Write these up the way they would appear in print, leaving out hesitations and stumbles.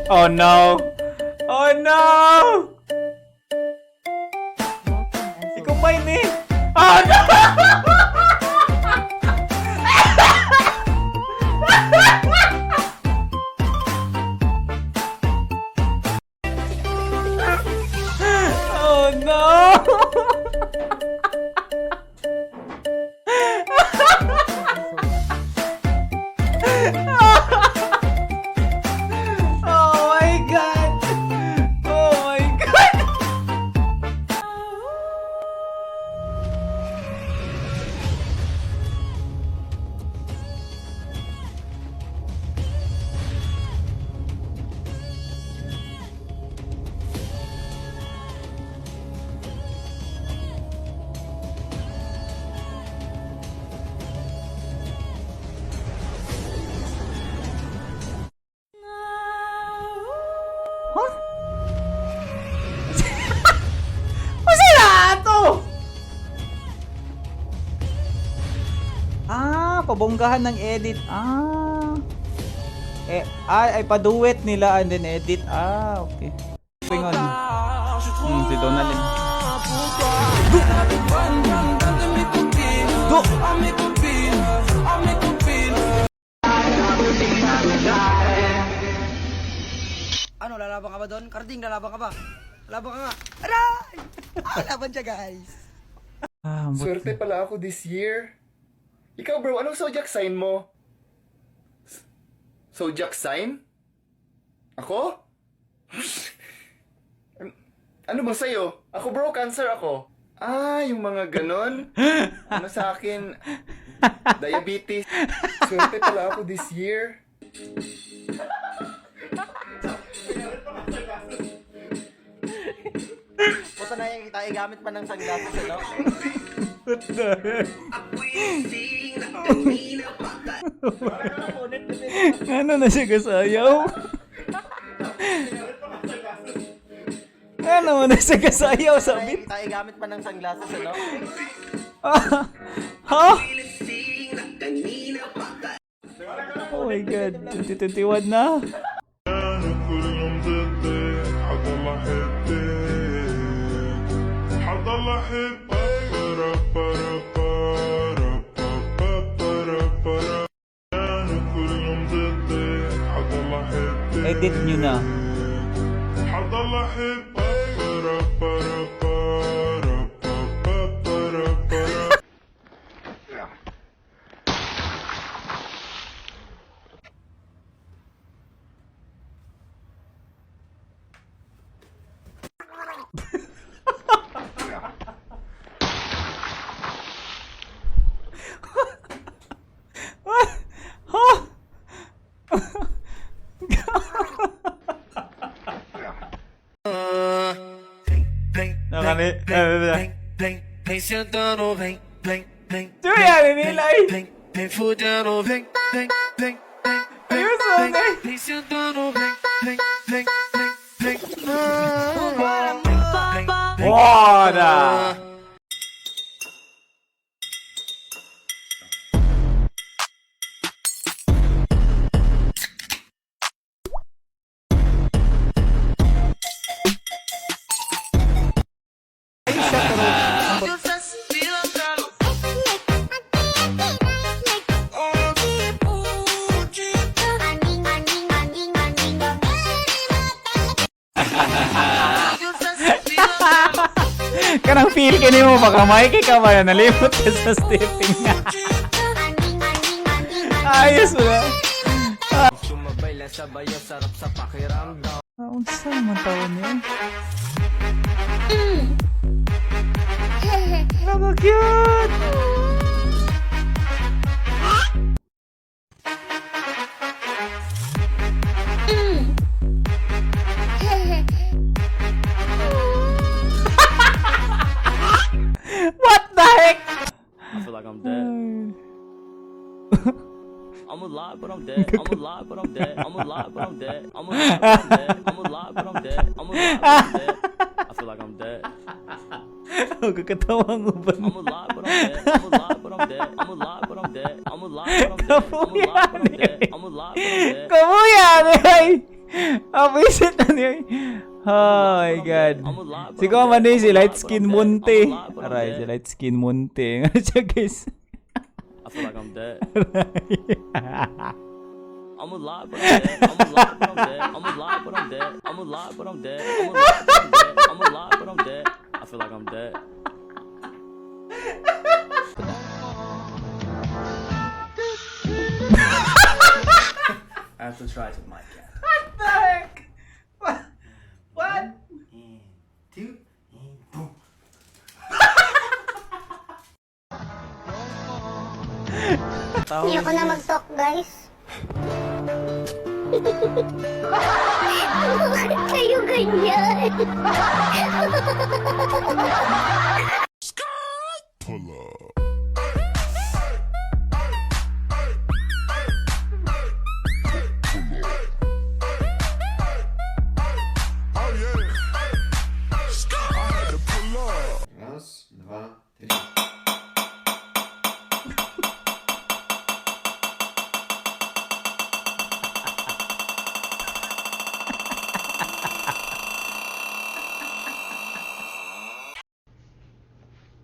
Oh no! Oh no! Ikaw ba ini? Oh no! Oh no! Oh my god! Oh my god! Huh? Masira to! Pabonggahan ng edit. Ay paduet nila and then edit. Okay. Moving on. Si Donald. Do! Ano, lalaban ka ba doon? Karding, lalaban ka ba? Lalaban ka nga. Aray! Laban siya, guys. Swerte pala ako this year. Ikaw bro, anong zodiac sign mo? Zodiac sign? Ako? Ano ba sa'yo? Ako bro, cancer ako. Yung mga ganon. Ano sa akin? Diabetes. Swerte pala ako this year. Puta na yung kita, igamit pa ng sunglasses, ano? What the heck? Ano na siya kasayaw? Ano na siya kasayaw sa beat? Kita, igamit pa ng sunglasses, ano? Ha? Oh my god, 2021 na. Edit nyo na. Ito yan, nilay! Bora! Kanang feel ka mo baka may ka ba yan nalimot ka sa stepping nga. Ayos mo na. Sumabay lang sa bayo, sarap sa pakiramdam. Unsa man taon niya? Napaka cute! What the heck? I feel like I'm dead. I'm alive, but I'm dead. I'm alive, but I'm dead. I'm alive, but I'm dead. I'm alive, but I'm dead. I'm alive, but I'm dead. I'm alive, but I'm dead. I feel like I'm dead. Oh, kakatawang uban. I'm alive, but I'm dead. I'm alive, but I'm dead. I'm alive, but I'm dead. I'm alive, but I'm dead. I'm alive, but I'm dead. I'm alive, but I'm dead. Kamu yan, eh! Visit ano yun? Oh my God. Siguro man yun si Light Skin Munte. Aray, si Light Skin Munte. Ano siya guys? I feel like I'm dead. I'm alive, but I'm dead. I'm alive, but I'm dead. I'm alive, but I'm dead. I'm alive, but I'm dead. I'm alive, but I'm dead. I'm alive, but I'm dead. I feel like I'm dead. I have to try to mic cat. What the heck? What? Two, boom. Ayoko na mag-talk, guys. Bakit kayo ganyan? Raz, dwa, trzy.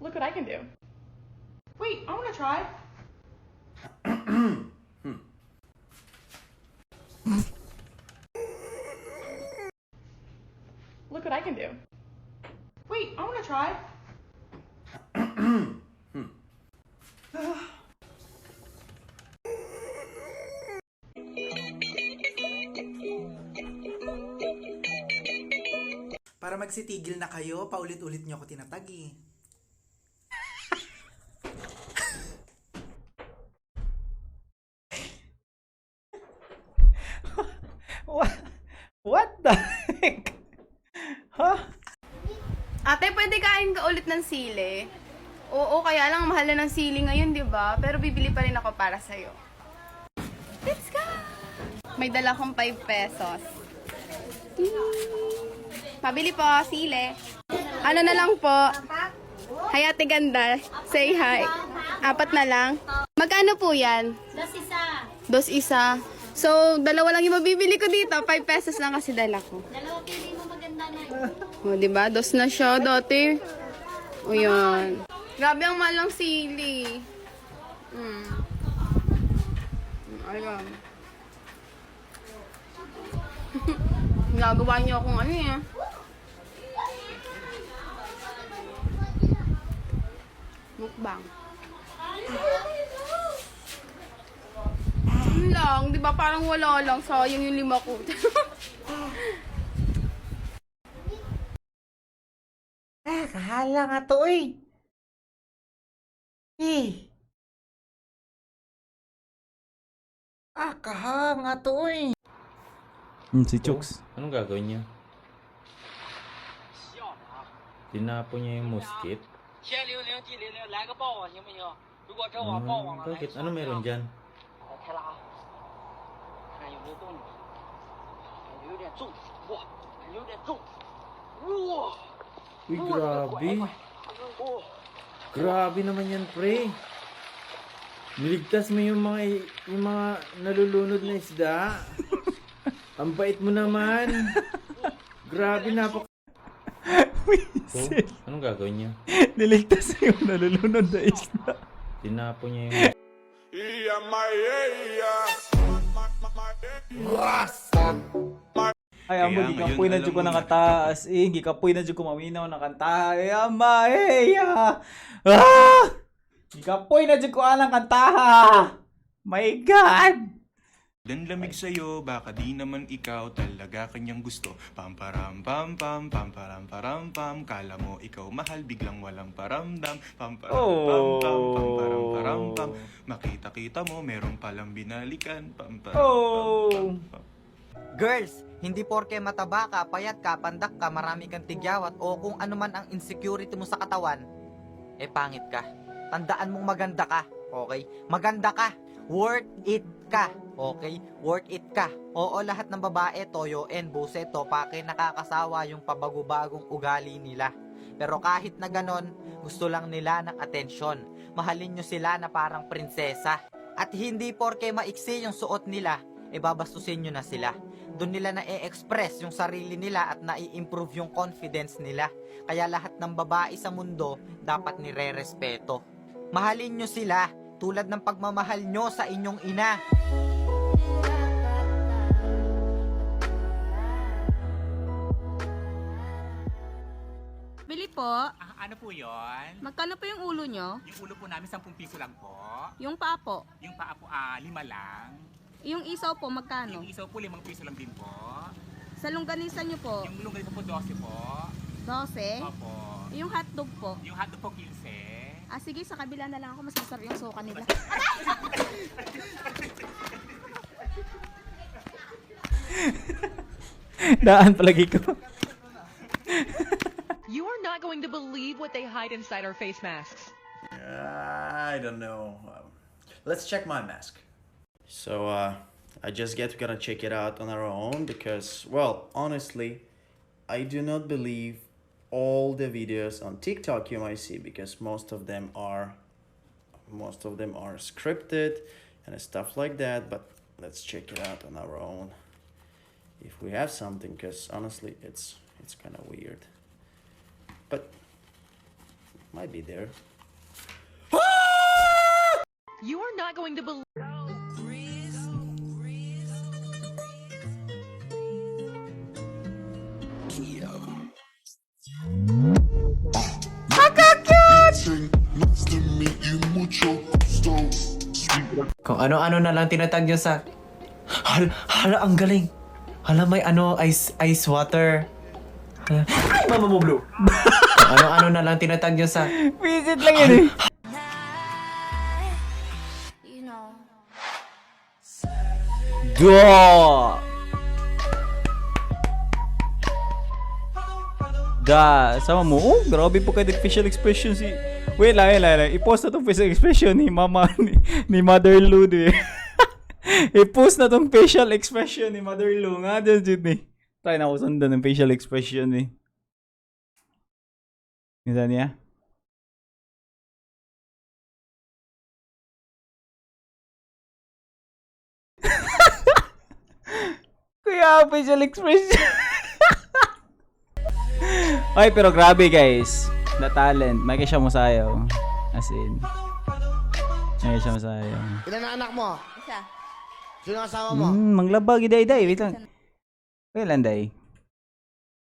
Look what I can do. Wait, I want to try. Look what I can do. Wait, I want to try. Para magsitigil na kayo, paulit-ulit nyo ako tinatagi. What the heck? Huh? Ate, pwede kain ka ulit ng sili? Oo, kaya lang mahal na ng sili ngayon, di ba? Pero bibili pa rin ako para sa'yo. Let's go! May dala akong 5 pesos. Pabili po, sili. Ano na lang po? Hi, Ate Ganda. Say hi. 4 na lang. Magkano po yan? 2 isa. So, dalawa lang yung mabibili ko dito. 5 pesos lang kasi dala ko. Dalawa pili mo maganda na yun. O, diba? 2 na siya dati. O, yan. Grabe ang malang sili. Ayun. Nagawa niyo akong ano eh. Mukbang. Ano lang, di ba parang wala lang. Sayang yung 5 ko. Kahala nga to eh. Kaha nga to eh. Si Chooks. Anong gagawin niya? Tinapon niya yung mosquit? Bakit? Ano meron dyan? Uy, grabe. Grabe naman yan, pre. Niligtas mo yung mga nalulunod na isda. Ang bait mo naman. Grabe, Wisit. Anong gagawin niya? Niligtas yung nalulunod na isla. Tinapon niya yung... Ay, amo, gikapoy na dyan ko nakataas eh. Gikapoy na dyan ko maminaw nakanta. Ay, ama, Gikapoy na dyan ko alang kantaha. My God! Dan lamig sa'yo, baka di naman ikaw talaga kanyang gusto. Pamparam pam pam, pamparam param pam. Kala mo ikaw mahal, biglang walang paramdam. Pamparam pam pam, pamparam param pam. Makita-kita mo, meron palang binalikan. Pamparam pam pam. Girls, hindi porke mataba ka, payat ka, pandak ka, marami kang tigyawat o kung ano man ang insecurity mo sa katawan, pangit ka. Tandaan mong maganda ka, okay? Maganda ka. Worth it ka, okay? Worth it ka. Oo, lahat ng babae, toyoen, buseto, pake, nakakasawa yung pabago-bagong ugali nila. Pero kahit na ganon, gusto lang nila ng atensyon. Mahalin nyo sila na parang prinsesa. At hindi porke maiksi yung suot nila, babastusin nyo na sila. Doon nila na-e-express yung sarili nila at na-i-improve yung confidence nila. Kaya lahat ng babae sa mundo dapat nire-respeto. Mahalin nyo sila tulad ng pagmamahal nyo sa inyong ina. Bili po. Ano po yon? Magkano po yung ulo nyo? Yung ulo po namin 10 piso lang po. Yung paa po. Yung paa po 5 lang. Yung isaw po, magkano? Yung isaw po 5 piso lang din po. Sa longganisa nyo po, Yung lunggal po 12 po. 12. Opo. Yung hotdog po. Yung hotdog po 15. Sige, sa kabila na lang ako. Mas masarap yung suka nila. Daan palagi ko. You are not going to believe what they hide inside our face masks. I don't know. Let's check my mask. So, I just gonna check it out on our own because, well, honestly, I do not believe all the videos on TikTok you might see because most of them are scripted and stuff like that. But let's check it out on our own if we have something, because honestly, it's kind of weird. But might be there. You are not going to believe. Kung ano-ano na lang tinatag nyo sa... Hala, ang galing. Hala, may ice water. Hala, ay, mama mo blue. Kung ano-ano na lang tinatag nyo sa... Visit lang yun eh. Sama mo. Oh, grabe po kayo facial expression si... Wait lang. I-post na tong facial expression ni Mama, ni Mother Lou, eh. I-post na tong facial expression ni Mother Lou. Nga dyan, eh. Try na ako sundan ng facial expression, eh. Ganyan niya. Kuya, facial expression. Ay, pero grabe guys. The talent. May siya mo sayaw. As in. May siya mo sayaw. Ilan na anak mo? Isa. Sino ang asawa mo? Manglaba, giday. Wait lang. Wait lang, day.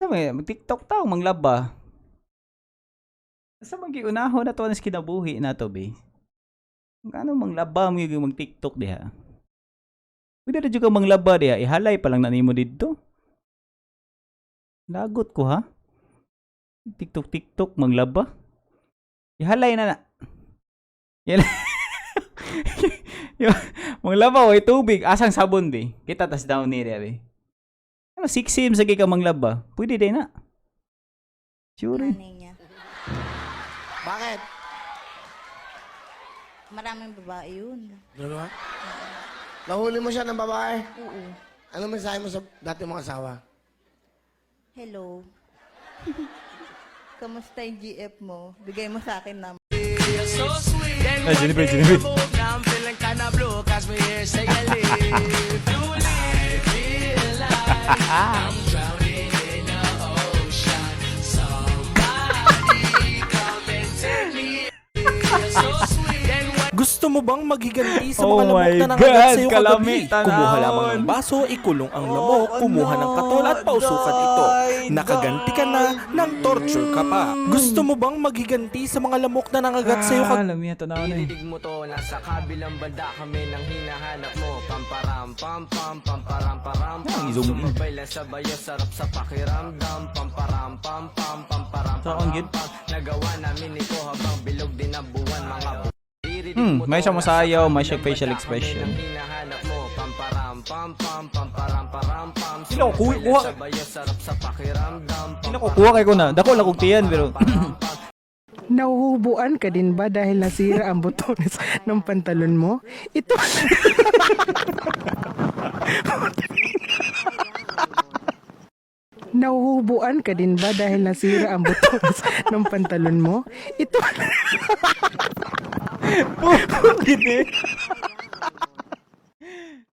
Sabi, mag-tiktok tao, manglaba. Sa mag-iunaho na to na kinabuhi na to, be. Ano manglaba mo yung mag-tiktok diha? Pwede na juga manglaba diha. Ihalay pa lang na nimo dito. Lagot ko, ha? TikTok, manglaba. Ihalay na. Manglaba, way tubig. Asang sabon, be. Kita tas down ni be. Ano, 6 sims lagi ka manglaba. Pwede din na. Sure. Bakit? Maraming babae yun. Dalawa? Nahuli mo siya ng babae? Oo. Ano mensahe mo sa dati mong asawa? Hello. Kamusta yung GF mo? Bigay mo sa akin na. Ay, Jennifer. Gusto mo bang magiganti sa Oh mga lamok my na nangagat God, sa'yo kalami, kagabi? Kumuha lamang tanawon. ng baso, ikulong ang lamok, kumuha ng katol at pausukan ito. Nakaganti ka na, nang torture ka pa. Gusto mo bang magiganti sa mga lamok na nangagat sa'yo kagabi? Alam niya, tanaw na eh. Didig mo to, nasa kabilang banda kami nang hinahanap mo. Pamparam, pam, pam, pamparam, param, pam. Sumabay lang sa bayo, sarap sa pakiramdam. Pamparam, pam, pam, pamparam, Saan param, pam. Nagawa namin ito habang bilog din ang buwan, mga May siya masayaw, may siya facial expression. Sila ko kuha. Sila ko kuha kay ko na. Dako lang kong tiyan pero Nahuhubuan ka din ba dahil nasira ang botones ng pantalon mo? Ito. Nahuhubuan ka din ba dahil nasira ang botones ng pantalon mo? Ito. Gini.